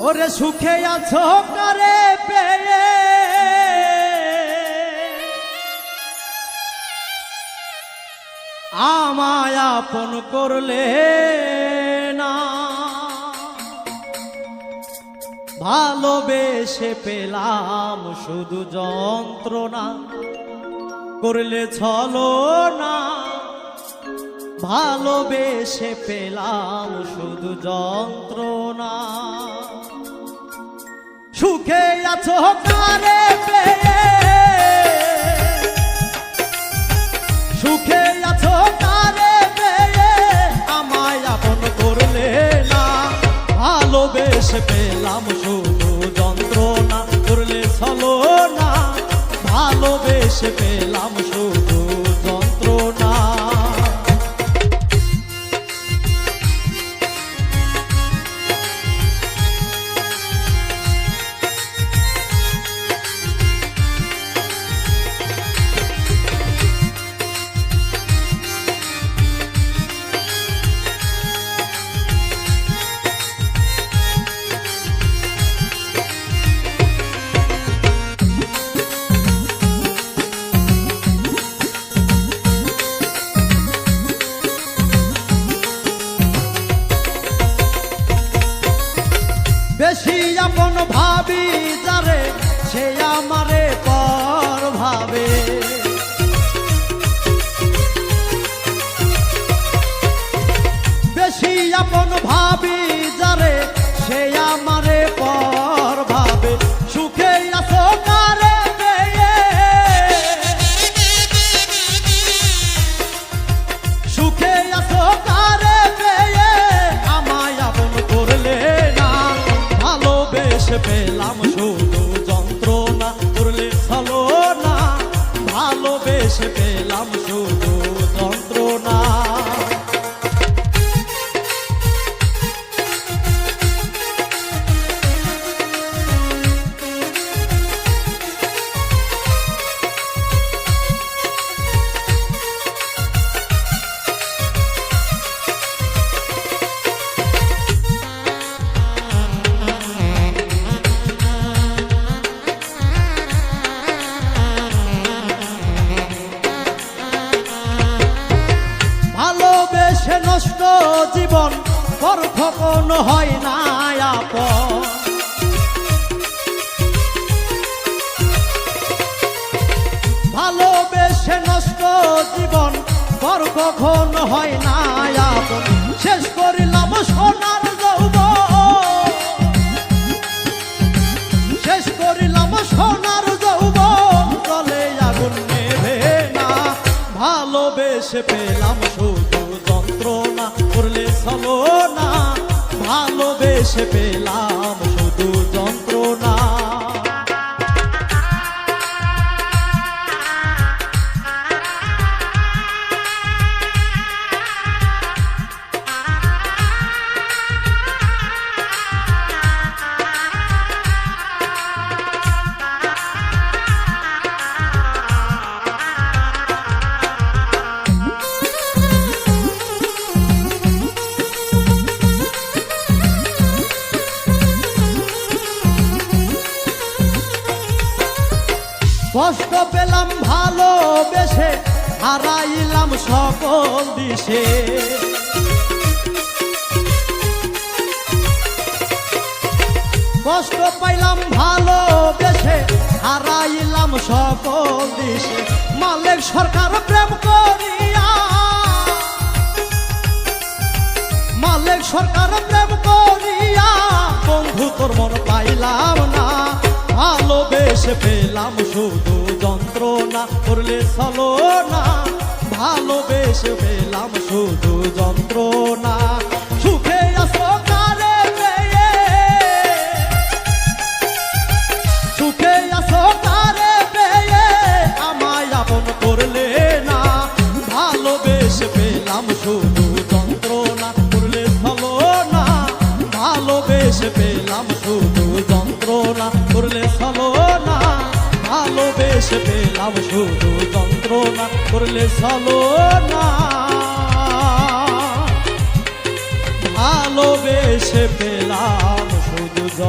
ওরে সুখে আছো কারে পেয়ে আমায় আপন করলে না, ভালোবেসে পেলাম শুধু যন্ত্রণা, করলে ছলনা। ভালোবেসে পেলাম শুধু যন্ত্রণা। সুখে আছো কারে পেয়ে, সুখে আছো কারে পেয়ে আমায় আপন করলে না, ভালোবেসে পেলাম শুধু যন্ত্রণা, করলে ছলনা। ভালোবেসে পেলাম শুধু যন্ত্রণা। বেশি আপন ভাবি যারে সে আমারে পর ভাবে, বেশি আপন ভাবি যারে সে আমারে পর ভাবে। সুখে আছো কারে পেয়ে, সুখে আছো কারে পেয়ে আমায় আপন করলে না, ভালোবেসে পেলাম শুধু যন্ত্রণা, করলে ছলনা। ভালোবেসে পেলাম শুধু যন্ত্রণা। ভালোবেসে নষ্ট জীবন পর কখনো হয় না আপন, ভালোবেসে নষ্ট জীবন পর কখনো হয় না আপন। শেষ করিলাম সোনার যৌবন, শেষ করিলাম সোনার যৌবন, জলে আগুন নেভে না। ভালোবেসে পেলাম শুধু যন্ত্রণা, করলে ছলনা। ভালোবেসে পেলাম শুধু যন্ত্রণা। কষ্ট পেলাম ভালোবেসে, হারাইলাম সকল দিশে। কষ্ট পাইলাম ভালোবেসে, হারাইলাম সকল দিশে। মালিক সরকার প্রেম করিয়া, মালিক সরকার প্রেম করিয়া বন্ধু তোর মন পাইলাম না। ভালোবেসে পেলাম শুধু যন্ত্রণা, করলে ছলনা। ভালোবেসে পেলাম শুধু যন্ত্রণা। সুখে আছো কারে পেয়ে, সুখে আছো কারে পেয়ে আমায় আপন করলে না, ভালোবেসে পেলাম শুধু যন্ত্রণা, করলে ছলনা। ভালোবেসে পেলাম শুধু যন্ত্রণা, করলে ছলনা। ভালোবেসে পেলাম শুধু যন্ত্রণা, করলে ছলনা। ভালোবেসে পেলাম শুধু সুজন